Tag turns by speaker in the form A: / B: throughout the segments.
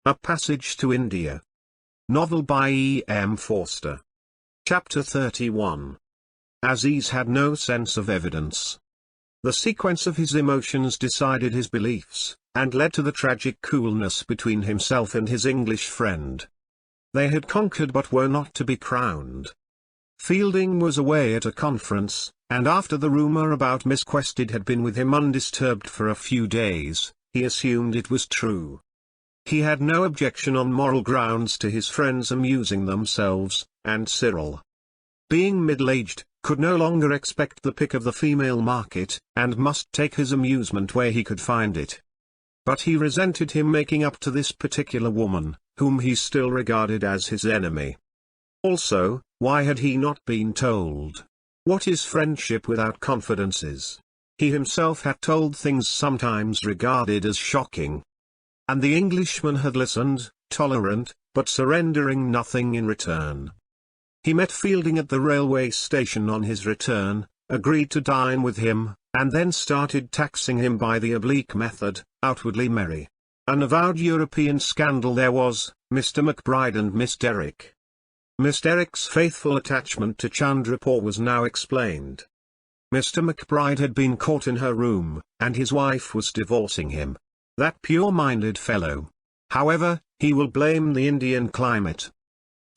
A: A Passage to India. Novel by E.M. Forster. Chapter 31. Aziz had no sense of evidence. The sequence of his emotions decided his beliefs, and led to the tragic coolness between himself and his English friend. They had conquered but were not to be crowned. Fielding was away at a conference, and after the rumour about Miss Quested had been with him undisturbed for a few days, he assumed it was true. He had no objection on moral grounds to his friends amusing themselves, and Cyril, being middle-aged, could no longer expect the pick of the female market, and must take his amusement where he could find it. But he resented him making up to this particular woman, whom he still regarded as his enemy. Also, why had he not been told? What is friendship without confidences? He himself had told things sometimes regarded as shocking. And the Englishman had listened, tolerant, but surrendering nothing in return. He met Fielding at the railway station on his return, agreed to dine with him, and then started taxing him by the oblique method, outwardly merry. An avowed European scandal there was, Mr. McBride and Miss Derrick. Miss Derrick's faithful attachment to Chandrapur was now explained. Mr. McBride had been caught in her room, and his wife was divorcing him. That pure-minded fellow. However, he will blame the Indian climate.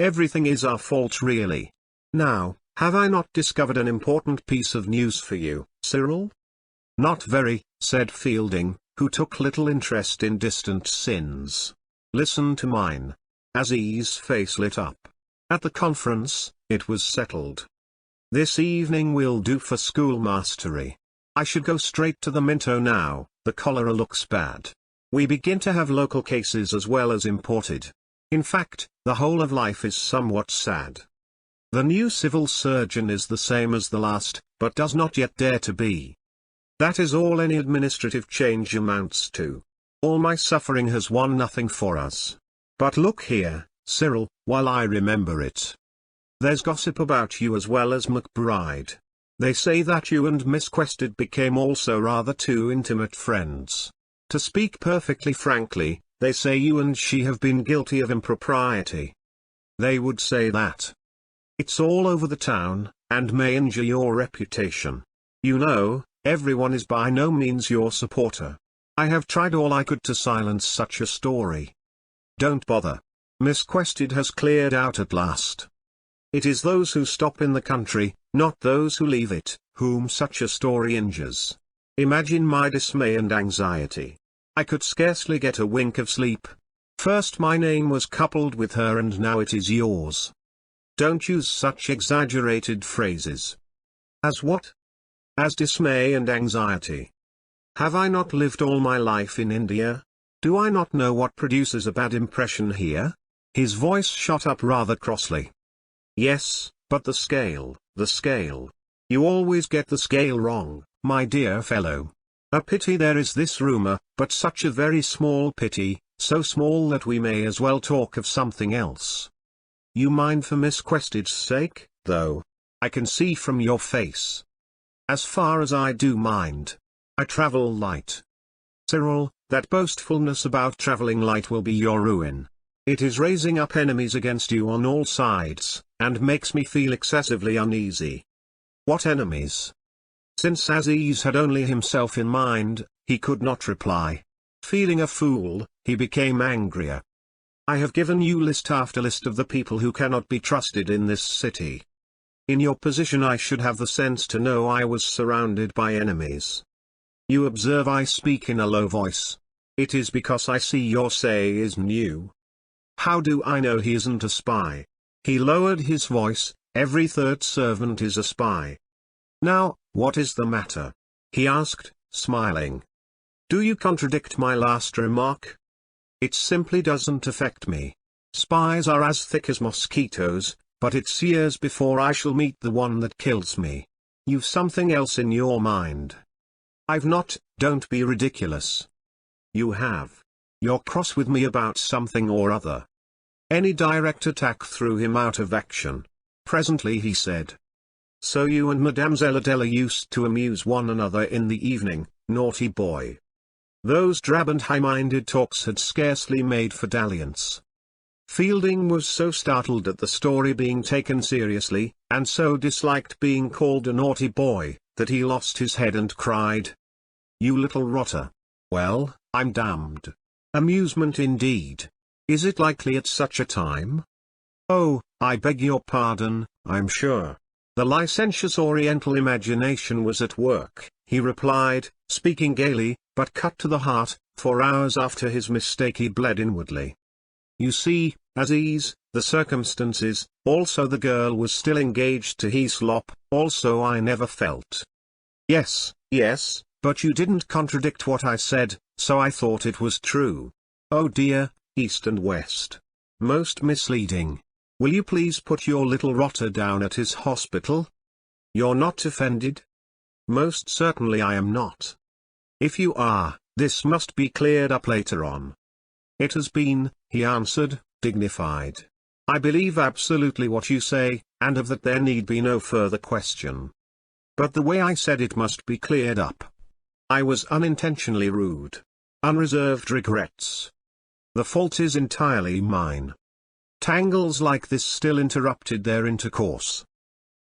A: Everything is our fault really. Now, have I not discovered an important piece of news for you, Cyril? Not very, said Fielding, who took little interest in distant sins. Listen to mine. Aziz's face lit up. At the conference, it was settled. This evening will do for schoolmastery. I should go straight to the Minto now. The cholera looks bad. We begin to have local cases as well as imported. In fact, the whole of life is somewhat sad. The new civil surgeon is the same as the last, but does not yet dare to be. That is all any administrative change amounts to. All my suffering has won nothing for us. But look here, Cyril, while I remember it. There's gossip about you as well as McBride. They say that you and Miss Quested became also rather too intimate friends. To speak perfectly frankly, they say you and she have been guilty of impropriety. They would say that. It's all over the town, and may injure your reputation. You know, everyone is by no means your supporter. I have tried all I could to silence such a story. Don't bother. Miss Quested has cleared out at last. It is those who stop in the country, not those who leave it, whom such a story injures. Imagine my dismay and anxiety. I could scarcely get a wink of sleep. First my name was coupled with her and now it is yours. Don't use such exaggerated phrases. As what? As dismay and anxiety. Have I not lived all my life in India? Do I not know what produces a bad impression here? His voice shot up rather crossly. Yes, but the scale, the scale. You always get the scale wrong, my dear fellow. A pity there is this rumour, but such a very small pity, so small that we may as well talk of something else. You mind for Miss Quested's sake, though? I can see from your face. As far as I do mind. I travel light. Cyril, that boastfulness about travelling light will be your ruin. It is raising up enemies against you on all sides, and makes me feel excessively uneasy. What enemies? Since Aziz had only himself in mind, he could not reply. Feeling a fool, he became angrier. I have given you list after list of the people who cannot be trusted in this city. In your position I should have the sense to know I was surrounded by enemies. You observe I speak in a low voice. It is because I see your say is new. How do I know he isn't a spy? He lowered his voice. Every third servant is a spy. Now, what is the matter? He asked, smiling. Do you contradict my last remark? It simply doesn't affect me. Spies are as thick as mosquitoes, but it's years before I shall meet the one that kills me. You've something else in your mind. I've not, don't be ridiculous. You have. You're cross with me about something or other. Any direct attack threw him out of action. Presently he said. So you and Mademoiselle Adela used to amuse one another in the evening, naughty boy. Those drab and high-minded talks had scarcely made for dalliance. Fielding was so startled at the story being taken seriously, and so disliked being called a naughty boy, that he lost his head and cried, "You little rotter. Well, I'm damned. Amusement indeed. Is it likely at such a time? Oh, I beg your pardon, I'm sure." The licentious Oriental imagination was at work, he replied, speaking gaily, but cut to the heart. For hours after his mistake he bled inwardly. "You see, Aziz, the circumstances, also the girl was still engaged to Heaslop, also I never felt." "Yes, yes, but you didn't contradict what I said, so I thought it was true." "Oh dear, east and west. Most misleading. Will you please put your little rotter down at his hospital?" "You're not offended?" "Most certainly I am not." "If you are, this must be cleared up later on." "It has been," he answered, dignified. "I believe absolutely what you say, and of that there need be no further question. But the way I said it must be cleared up. I was unintentionally rude. Unreserved regrets. The fault is entirely mine." Tangles like this still interrupted their intercourse.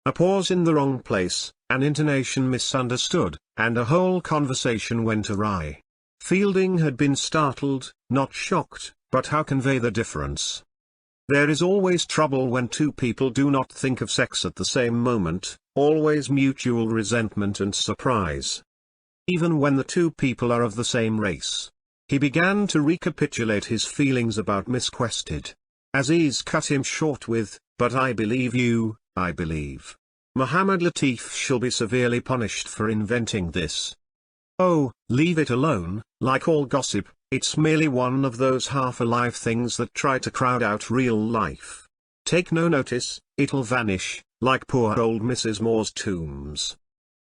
A: A pause in the wrong place, an intonation misunderstood, and a whole conversation went awry. Fielding had been startled, not shocked, but how convey the difference? There is always trouble when two people do not think of sex at the same moment, always mutual resentment and surprise. Even when the two people are of the same race. He began to recapitulate his feelings about Miss Quested. Aziz cut him short with, "But I believe you, I believe. Mohammed Latif shall be severely punished for inventing this." "Oh, leave it alone, like all gossip, it's merely one of those half-alive things that try to crowd out real life. Take no notice, it'll vanish, like poor old Mrs. Moore's tombs.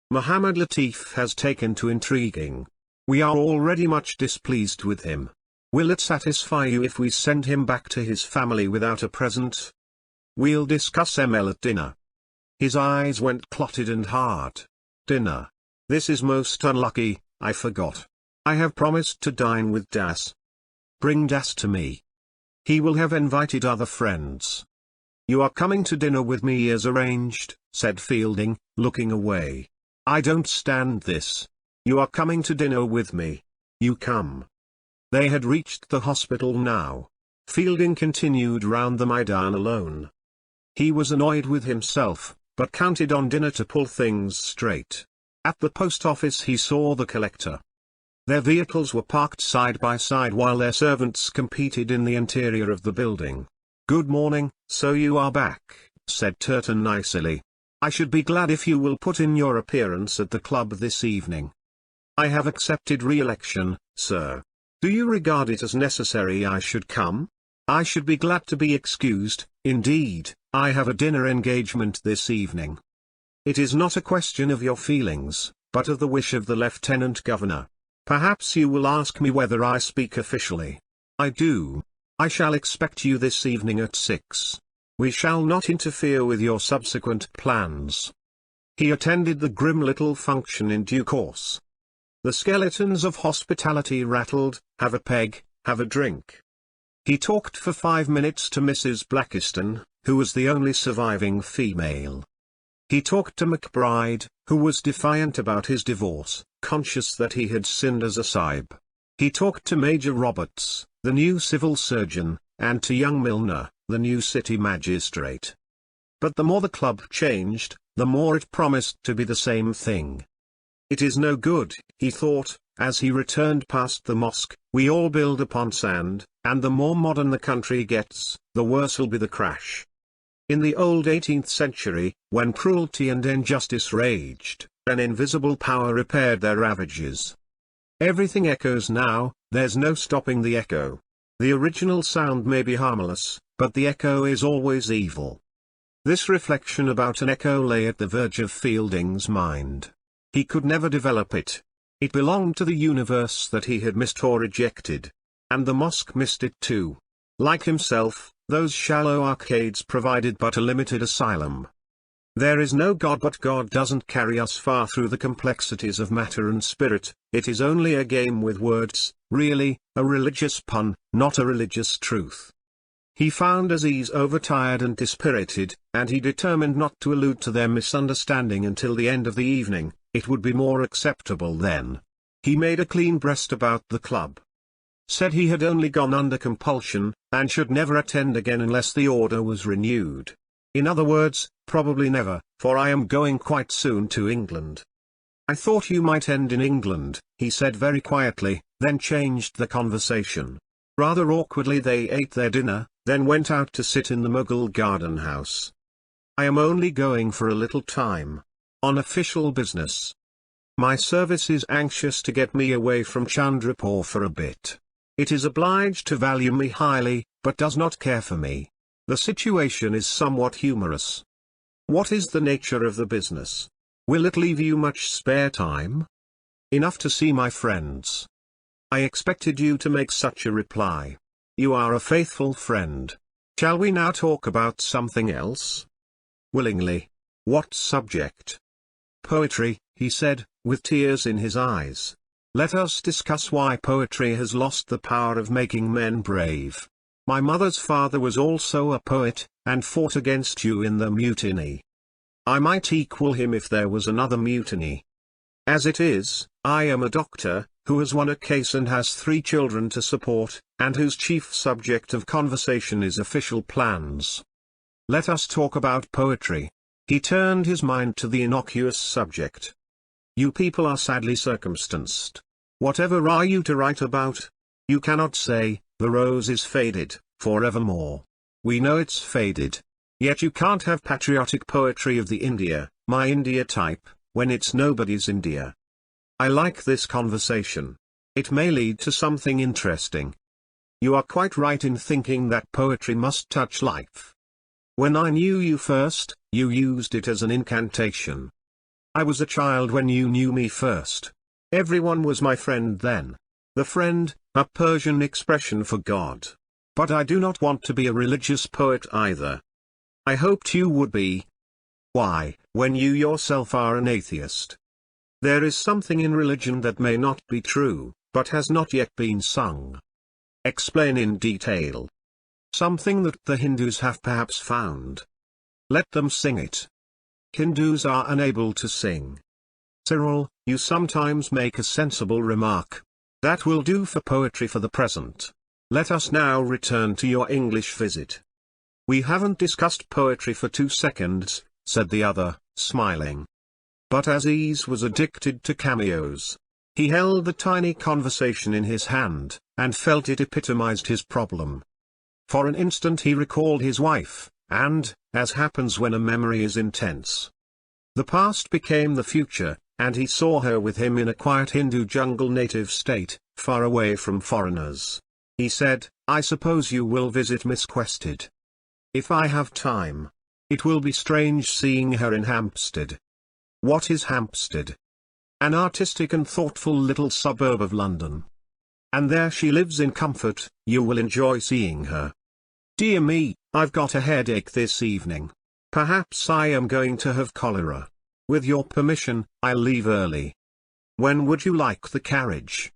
A: Mohammed Latif has taken to intriguing. We are already much displeased with him. Will it satisfy you if we send him back to his family without a present? We'll discuss ML at dinner." His eyes went clotted and hard. "Dinner? This is most unlucky, I forgot. I have promised to dine with Das. Bring Das to me. He will have invited other friends." "You are coming to dinner with me as arranged," said Fielding, looking away. "I don't stand this. You are coming to dinner with me. You come." They had reached the hospital now. Fielding continued round the Maidan alone. He was annoyed with himself, but counted on dinner to pull things straight. At the post office he saw the collector. Their vehicles were parked side by side while their servants competed in the interior of the building. "Good morning, so you are back," said Turton nicely. "I should be glad if you will put in your appearance at the club this evening." "I have accepted re-election, sir. Do you regard it as necessary I should come?" "I should be glad to be excused, indeed, I have a dinner engagement this evening." "It is not a question of your feelings, but of the wish of the Lieutenant Governor. Perhaps you will ask me whether I speak officially. I do. I shall expect you this evening at 6. We shall not interfere with your subsequent plans." He attended the grim little function in due course. The skeletons of hospitality rattled, "Have a peg, have a drink." He talked for 5 minutes to Mrs. Blackiston, who was the only surviving female. He talked to McBride, who was defiant about his divorce, conscious that he had sinned as a sahib. He talked to Major Roberts, the new civil surgeon, and to young Milner, the new city magistrate. But the more the club changed, the more it promised to be the same thing. "It is no good," he thought, as he returned past the mosque, "we all build upon sand, and the more modern the country gets, the worse'll be the crash." In the old 18th century, when cruelty and injustice raged, an invisible power repaired their ravages. Everything echoes now, there's no stopping the echo. The original sound may be harmless, but the echo is always evil. This reflection about an echo lay at the verge of Fielding's mind. He could never develop it. It belonged to the universe that he had missed or rejected. And the mosque missed it too. Like himself, those shallow arcades provided but a limited asylum. There is no God, but God doesn't carry us far through the complexities of matter and spirit. It is only a game with words, really, a religious pun, not a religious truth. He found Aziz overtired and dispirited, and he determined not to allude to their misunderstanding until the end of the evening. It would be more acceptable then. He made a clean breast about the club. Said he had only gone under compulsion, and should never attend again unless the order was renewed. In other words, probably never, for I am going quite soon to England. I thought you might end in England, he said very quietly, then changed the conversation. Rather awkwardly they ate their dinner, then went out to sit in the Mughal garden house. I am only going for a little time. On official business. My service is anxious to get me away from Chandrapur for a bit. It is obliged to value me highly, but does not care for me. The situation is somewhat humorous. What is the nature of the business? Will it leave you much spare time? Enough to see my friends. I expected you to make such a reply. You are a faithful friend. Shall we now talk about something else? Willingly. What subject? Poetry, he said, with tears in his eyes. Let us discuss why poetry has lost the power of making men brave. My mother's father was also a poet, and fought against you in the mutiny. I might equal him if there was another mutiny. As it is, I am a doctor, who has won a case and has 3 children to support, and whose chief subject of conversation is official plans. Let us talk about poetry. He turned his mind to the innocuous subject. You people are sadly circumstanced. Whatever are you to write about? You cannot say, the rose is faded, forevermore. We know it's faded. Yet you can't have patriotic poetry of the India, my India type, when it's nobody's India. I like this conversation. It may lead to something interesting. You are quite right in thinking that poetry must touch life. When I knew you first, you used it as an incantation. I was a child when you knew me first. Everyone was my friend then. The friend, a Persian expression for God. But I do not want to be a religious poet either. I hoped you would be. Why, when you yourself are an atheist? There is something in religion that may not be true, but has not yet been sung. Explain in detail. Something that the Hindus have perhaps found. Let them sing it. Hindus are unable to sing. Cyril, you sometimes make a sensible remark. That will do for poetry for the present. Let us now return to your English visit. We haven't discussed poetry for 2 seconds, said the other, smiling. But Aziz was addicted to cameos. He held the tiny conversation in his hand, and felt it epitomized his problem. For an instant he recalled his wife, and, as happens when a memory is intense, the past became the future, and he saw her with him in a quiet Hindu jungle native state, far away from foreigners. He said, I suppose you will visit Miss Quested. If I have time. It will be strange seeing her in Hampstead. What is Hampstead? An artistic and thoughtful little suburb of London. And there she lives in comfort. You will enjoy seeing her. Dear me, I've got a headache this evening. Perhaps I am going to have cholera. With your permission, I'll leave early. When would you like the carriage?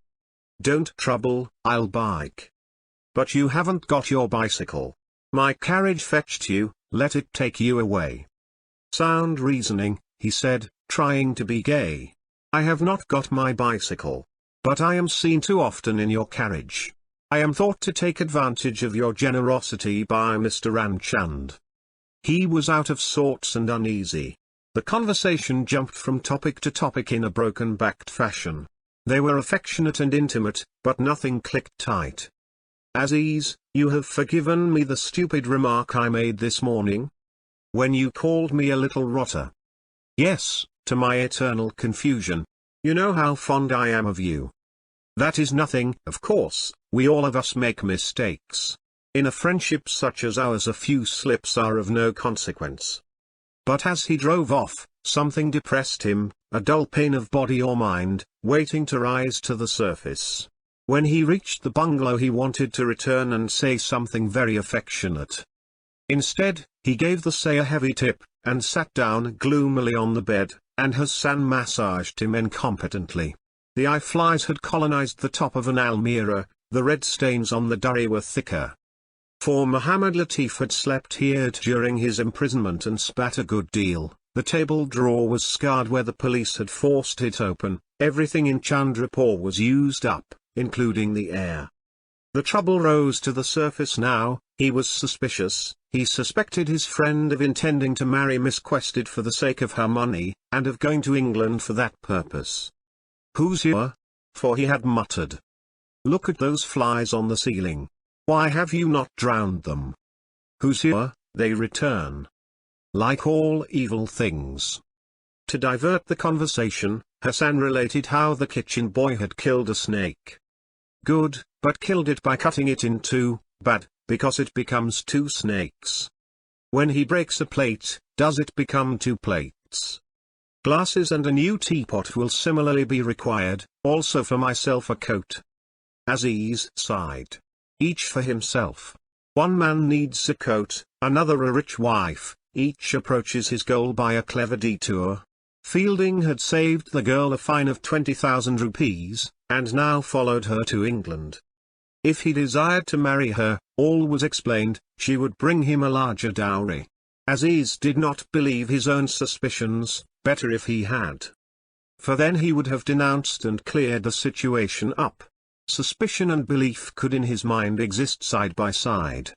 A: Don't trouble, I'll bike. But you haven't got your bicycle. My carriage fetched you, let it take you away. Sound reasoning, he said, trying to be gay. I have not got my bicycle. But I am seen too often in your carriage. I am thought to take advantage of your generosity by Mr. Ranchand. He was out of sorts and uneasy. The conversation jumped from topic to topic in a broken-backed fashion. They were affectionate and intimate, but nothing clicked tight. Aziz, you have forgiven me the stupid remark I made this morning? When you called me a little rotter. Yes, to my eternal confusion. You know how fond I am of you. That is nothing. Of course, we all of us make mistakes. In a friendship such as ours a few slips are of no consequence. But as he drove off, something depressed him, a dull pain of body or mind, waiting to rise to the surface. When he reached the bungalow he wanted to return and say something very affectionate. Instead, he gave the Say a heavy tip, and sat down gloomily on the bed, and Hassan massaged him incompetently. The eye flies had colonized the top of an almirah, the red stains on the durry were thicker. For Mohammed Latif had slept here during his imprisonment and spat a good deal. The table drawer was scarred where the police had forced it open. Everything in Chandrapur was used up, including the air. The trouble rose to the surface now. He was suspicious. He suspected his friend of intending to marry Miss Quested for the sake of her money, and of going to England for that purpose. "Who's here?" For he had muttered. "Look at those flies on the ceiling. Why have you not drowned them?" "Who's here?" they return. Like all evil things. To divert the conversation, Hassan related how the kitchen boy had killed a snake. Good, but killed it by cutting it in two. Bad, because it becomes two snakes. When he breaks a plate, does it become two plates? Glasses and a new teapot will similarly be required, also for myself a coat. Aziz sighed. Each for himself. One man needs a coat, another a rich wife, each approaches his goal by a clever detour. Fielding had saved the girl a fine of 20,000 rupees, and now followed her to England. If he desired to marry her, all was explained, she would bring him a larger dowry. Aziz did not believe his own suspicions, better if he had. For then he would have denounced and cleared the situation up. Suspicion and belief could in his mind exist side by side.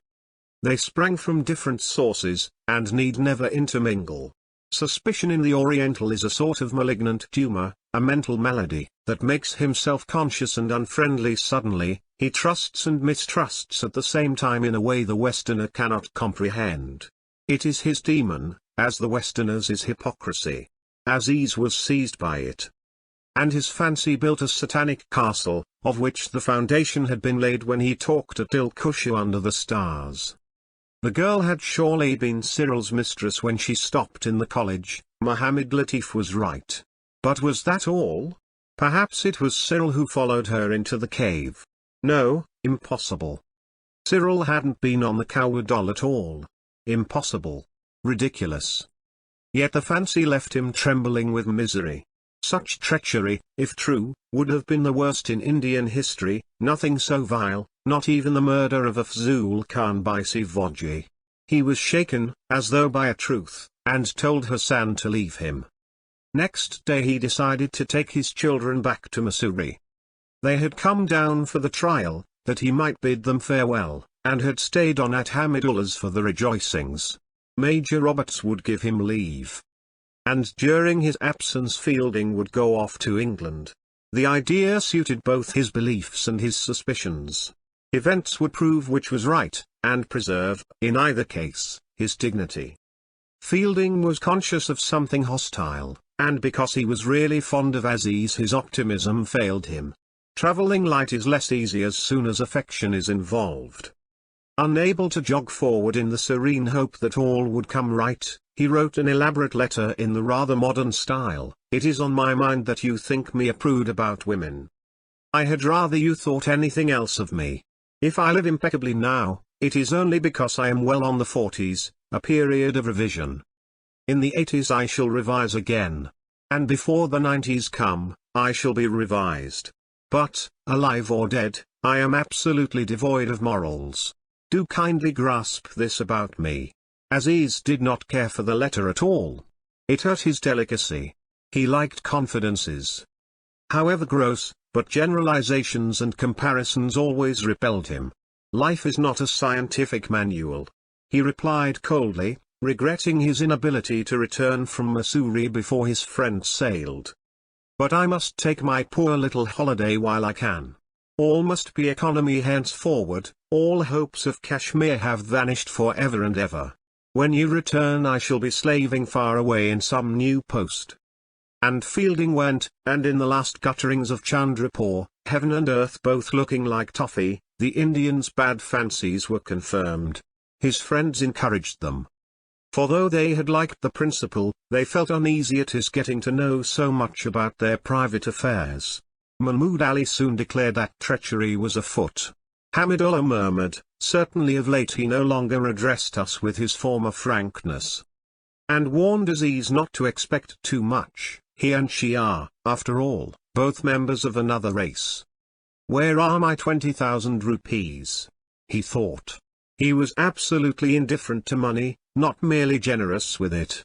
A: They sprang from different sources, and need never intermingle. Suspicion in the Oriental is a sort of malignant tumor, a mental malady, that makes him self-conscious and unfriendly suddenly. He trusts and mistrusts at the same time in a way the Westerner cannot comprehend. It is his demon, as the Westerner's is hypocrisy. Aziz was seized by it. And his fancy built a satanic castle, of which the foundation had been laid when he talked at Dilkushu under the stars. The girl had surely been Cyril's mistress when she stopped in the college. Mohammed Latif was right. But was that all? Perhaps it was Cyril who followed her into the cave. No, impossible. Cyril hadn't been on the cow doll at all. Impossible. Ridiculous. Yet the fancy left him trembling with misery. Such treachery, if true, would have been the worst in Indian history, nothing so vile, not even the murder of Afzul Khan by Sivaji. He was shaken, as though by a truth, and told Hassan to leave him. Next day he decided to take his children back to Missouri. They had come down for the trial, that he might bid them farewell, and had stayed on at Hamidullah's for the rejoicings. Major Roberts would give him leave. And during his absence Fielding would go off to England. The idea suited both his beliefs and his suspicions. Events would prove which was right, and preserve, in either case, his dignity. Fielding was conscious of something hostile, and because he was really fond of Aziz his optimism failed him. Traveling light is less easy as soon as affection is involved. Unable to jog forward in the serene hope that all would come right, he wrote an elaborate letter in the rather modern style. "It is on my mind that you think me a prude about women. I had rather you thought anything else of me. If I live impeccably now, it is only because I am well on the 40s, a period of revision. In the 80s I shall revise again. And before the 90s come, I shall be revised. But, alive or dead, I am absolutely devoid of morals. Do kindly grasp this about me." Aziz did not care for the letter at all. It hurt his delicacy. He liked confidences. However gross, but generalizations and comparisons always repelled him. Life is not a scientific manual. He replied coldly, regretting his inability to return from Missouri before his friend sailed. "But I must take my poor little holiday while I can. All must be economy henceforward, all hopes of Kashmir have vanished for ever and ever. When you return I shall be slaving far away in some new post." And Fielding went, and in the last gutterings of Chandrapur, heaven and earth both looking like toffee, the Indians' bad fancies were confirmed. His friends encouraged them. For though they had liked the principal, they felt uneasy at his getting to know so much about their private affairs. Mahmud Ali soon declared that treachery was afoot. Hamidullah murmured, "Certainly of late he no longer addressed us with his former frankness." and warned Aziz not to expect too much. He and she are, after all, both members of another race. Where are my 20,000 rupees? He thought. He was absolutely indifferent to money, not merely generous with it,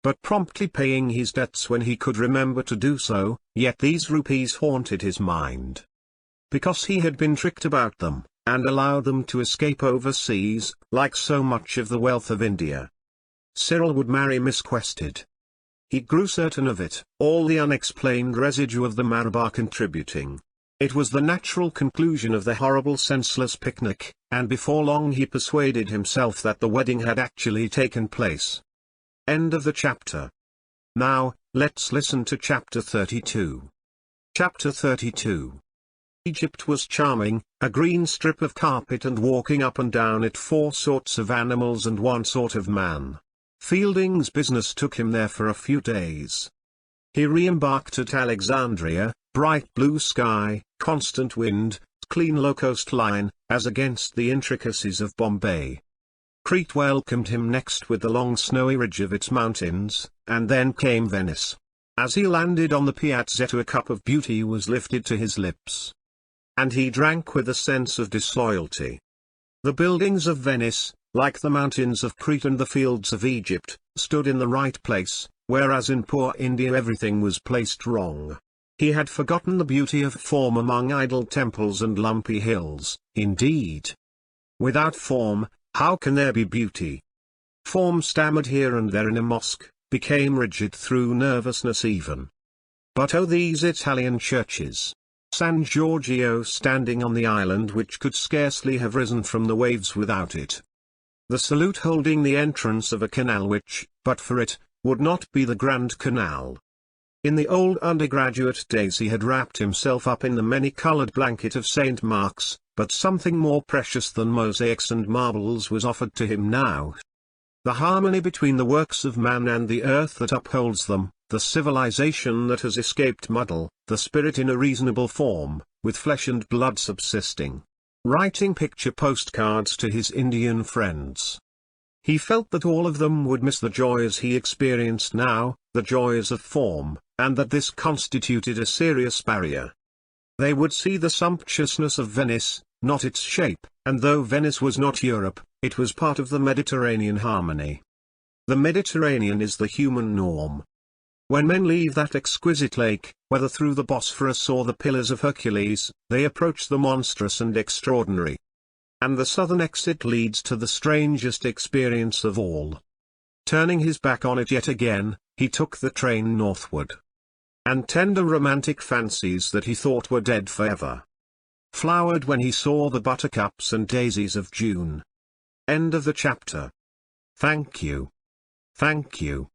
A: but promptly paying his debts when he could remember to do so, yet these rupees haunted his mind. Because he had been tricked about them, and allowed them to escape overseas, like so much of the wealth of India. Cyril would marry Miss Quested. He grew certain of it, all the unexplained residue of the Malabar contributing. It was the natural conclusion of the horrible senseless picnic, and before long he persuaded himself that the wedding had actually taken place. End of the chapter. Now, let's listen to chapter 32. Chapter 32. Egypt was charming, a green strip of carpet and walking up and down it 4 sorts of animals and 1 sort of man. Fielding's business took him there for a few days. He re-embarked at Alexandria, bright blue sky, constant wind, clean low coastline, as against the intricacies of Bombay. Crete welcomed him next with the long snowy ridge of its mountains, and then came Venice. As he landed on the piazzetta a cup of beauty was lifted to his lips, and he drank with a sense of disloyalty. The buildings of Venice, like the mountains of Crete and the fields of Egypt, stood in the right place, whereas in poor India everything was placed wrong. He had forgotten the beauty of form among idle temples and lumpy hills, indeed. Without form, how can there be beauty? Form stammered here and there in a mosque, became rigid through nervousness even. But oh, these Italian churches! San Giorgio standing on the island which could scarcely have risen from the waves without it. The salute holding the entrance of a canal which, but for it, would not be the Grand Canal. In the old undergraduate days he had wrapped himself up in the many-coloured blanket of St. Mark's, but something more precious than mosaics and marbles was offered to him now. The harmony between the works of man and the earth that upholds them, the civilization that has escaped muddle, the spirit in a reasonable form, with flesh and blood subsisting. Writing picture postcards to his Indian friends. He felt that all of them would miss the joys he experienced now, the joys of form, and that this constituted a serious barrier. They would see the sumptuousness of Venice, not its shape, and though Venice was not Europe, it was part of the Mediterranean harmony. The Mediterranean is the human norm. When men leave that exquisite lake, whether through the Bosphorus or the Pillars of Hercules, they approach the monstrous and extraordinary. And the southern exit leads to the strangest experience of all. Turning his back on it yet again, he took the train northward. And tender romantic fancies that he thought were dead forever flowered when he saw the buttercups and daisies of June. End of the chapter. Thank you. Thank you.